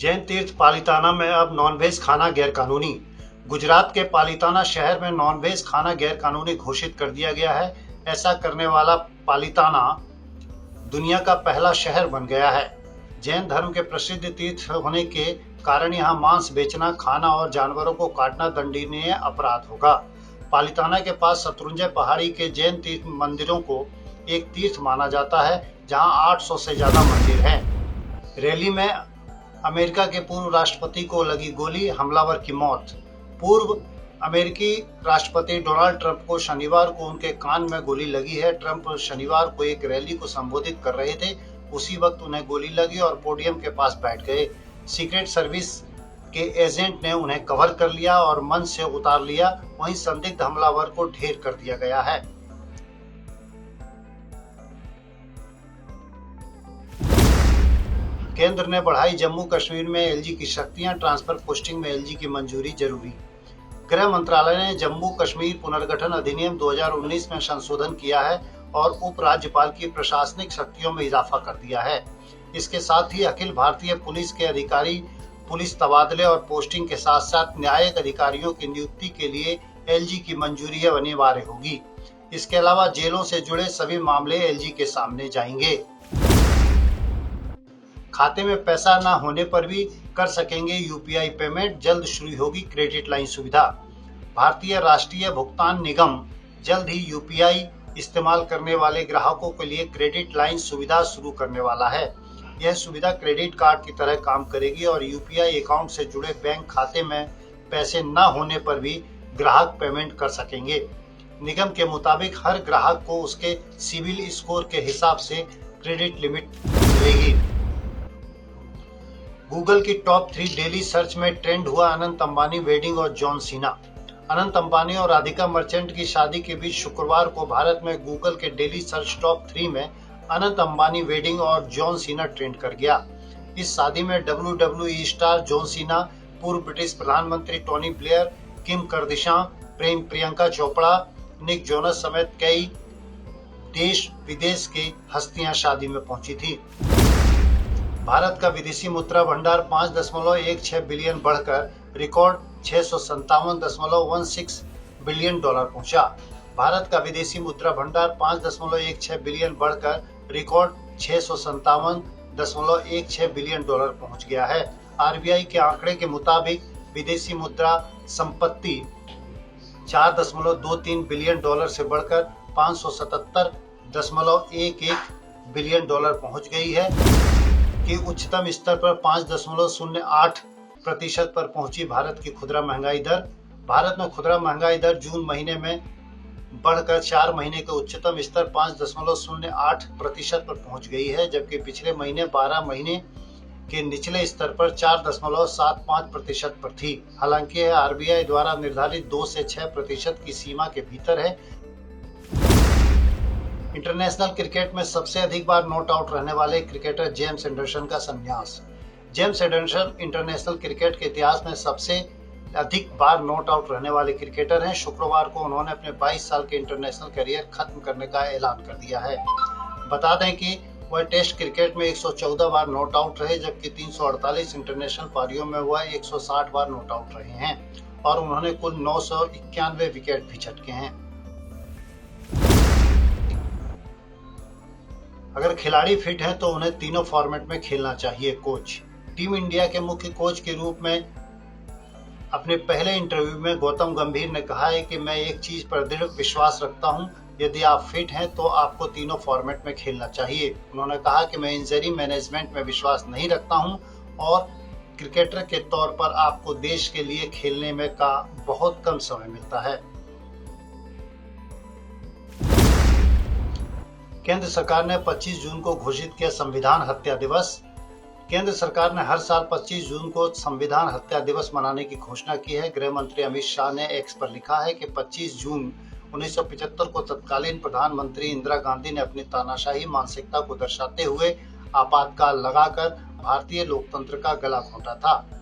जैन तीर्थ पालिताना में अब नॉनवेज खाना गैरकानूनी। गुजरात के पालिताना शहर में नॉनवेज खाना गैरकानूनी घोषित कर दिया गया है। ऐसा करने वाला पालिताना दुनिया का पहला शहर बन गया है। जैन धर्म के प्रसिद्ध तीर्थ होने के कारण यहाँ मांस बेचना, खाना और जानवरों को काटना दंडनीय अपराध होगा। पालिताना के पास शत्रुंजय पहाड़ी के जैन तीर्थ मंदिरों को एक तीर्थ माना जाता है, जहाँ 800 से ज्यादा मंदिर हैं। रैली में अमेरिका के पूर्व राष्ट्रपति को लगी गोली, हमलावर की मौत। पूर्व अमेरिकी राष्ट्रपति डोनाल्ड ट्रंप को शनिवार को उनके कान में गोली लगी है। ट्रंप शनिवार को एक रैली को संबोधित कर रहे थे, उसी वक्त उन्हें गोली लगी और पोडियम के पास बैठ गए। सीक्रेट सर्विस के एजेंट ने उन्हें कवर कर लिया और मंच से उतार लिया। वहीं संदिग्ध हमलावर को ढेर कर दिया गया है। केंद्र ने बढ़ाई जम्मू कश्मीर में एलजी की शक्तियां, ट्रांसफर पोस्टिंग में एलजी की मंजूरी जरूरी। गृह मंत्रालय ने जम्मू कश्मीर पुनर्गठन अधिनियम 2019 में संशोधन किया है और उप राज्यपाल की प्रशासनिक शक्तियों में इजाफा कर दिया है। इसके साथ ही अखिल भारतीय पुलिस के अधिकारी पुलिस तबादले और पोस्टिंग के साथ साथ न्यायिक अधिकारियों की नियुक्ति के लिए एलजी की मंजूरी अनिवार्य होगी। इसके अलावा जेलों से जुड़े सभी मामले एलजी के सामने जाएंगे। खाते में पैसा न होने पर भी कर सकेंगे यूपीआई पेमेंट, जल्द शुरू होगी क्रेडिट लाइन सुविधा। भारतीय राष्ट्रीय भुगतान निगम जल्द ही यूपीआई इस्तेमाल करने वाले ग्राहकों के लिए क्रेडिट लाइन सुविधा शुरू करने वाला है। यह सुविधा क्रेडिट कार्ड की तरह काम करेगी और यूपीआई अकाउंट से जुड़े बैंक खाते में पैसे न होने पर भी ग्राहक पेमेंट कर सकेंगे। निगम के मुताबिक हर ग्राहक को उसके सिविल स्कोर के हिसाब से क्रेडिट लिमिट मिलेगी। गूगल की टॉप 3 डेली सर्च में ट्रेंड हुआ अनंत अंबानी वेडिंग और जॉन सीना। अनंत अंबानी और राधिका मर्चेंट की शादी के बीच शुक्रवार को भारत में गूगल के डेली सर्च टॉप 3 में अनंत अंबानी वेडिंग और जॉन सीना ट्रेंड कर गया। इस शादी में WWE स्टार जॉन सीना, पूर्व ब्रिटिश प्रधानमंत्री टोनी ब्लेयर, किम कर्दिशियां, प्रियंका चोपड़ा, निक जोनस समेत कई देश विदेश की हस्तियां शादी में पहुंची थी। भारत का विदेशी मुद्रा भंडार 5.16 बिलियन बढ़कर रिकॉर्ड $657.16 बिलियन पहुंचा। भारत का विदेशी मुद्रा भंडार 5.16 बिलियन बढ़कर रिकॉर्ड $657.16 बिलियन पहुंच गया है। आरबीआई के आंकड़े के मुताबिक विदेशी मुद्रा संपत्ति 4.23 बिलियन से बढ़कर $577.11 बिलियन पहुंच गई है कि उच्चतम स्तर पर 5.08% पर पहुंची भारत की खुदरा महंगाई दर। भारत में खुदरा महंगाई दर जून महीने में बढ़कर 4 महीने के उच्चतम स्तर 5.08% पर पहुंच गई है, जबकि पिछले महीने 12 महीने के निचले स्तर पर 4.75% पर थी। हालांकि यह आरबीआई द्वारा निर्धारित 2 से 6% की सीमा के भीतर है। इंटरनेशनल क्रिकेट में सबसे अधिक बार नॉट आउट रहने वाले क्रिकेटर जेम्स एंडरसन का संन्यास। जेम्स एंडरसन इंटरनेशनल क्रिकेट के इतिहास में सबसे अधिक बार नॉट आउट रहने वाले क्रिकेटर हैं। शुक्रवार को उन्होंने अपने 22 साल के इंटरनेशनल करियर खत्म करने का ऐलान कर दिया है। बता दें कि वह टेस्ट क्रिकेट में 114 बार नॉट आउट रहे, जबकि 348 इंटरनेशनल पारियों में वह 160 बार नॉट आउट रहे हैं और उन्होंने कुल 991 विकेट भी झटके हैं। अगर खिलाड़ी फिट हैं तो उन्हें तीनों फॉर्मेट में खेलना चाहिए। कोच। टीम इंडिया के मुख्य कोच के रूप में अपने पहले इंटरव्यू में गौतम गंभीर ने कहा है कि मैं एक चीज पर दृढ़ विश्वास रखता हूं, यदि आप फिट हैं तो आपको तीनों फॉर्मेट में खेलना चाहिए। उन्होंने कहा कि मैं इंजरी मैनेजमेंट में विश्वास नहीं रखता हूं और क्रिकेटर के तौर पर आपको देश के लिए खेलने में का बहुत कम समय मिलता है। केंद्र सरकार ने 25 जून को घोषित किया संविधान हत्या दिवस। केंद्र सरकार ने हर साल 25 जून को संविधान हत्या दिवस मनाने की घोषणा की है। गृह मंत्री अमित शाह ने एक्स पर लिखा है कि 25 जून 1975 को तत्कालीन प्रधानमंत्री इंदिरा गांधी ने अपनी तानाशाही मानसिकता को दर्शाते हुए आपातकाल लगाकर भारतीय लोकतंत्र का गला घोंटा था।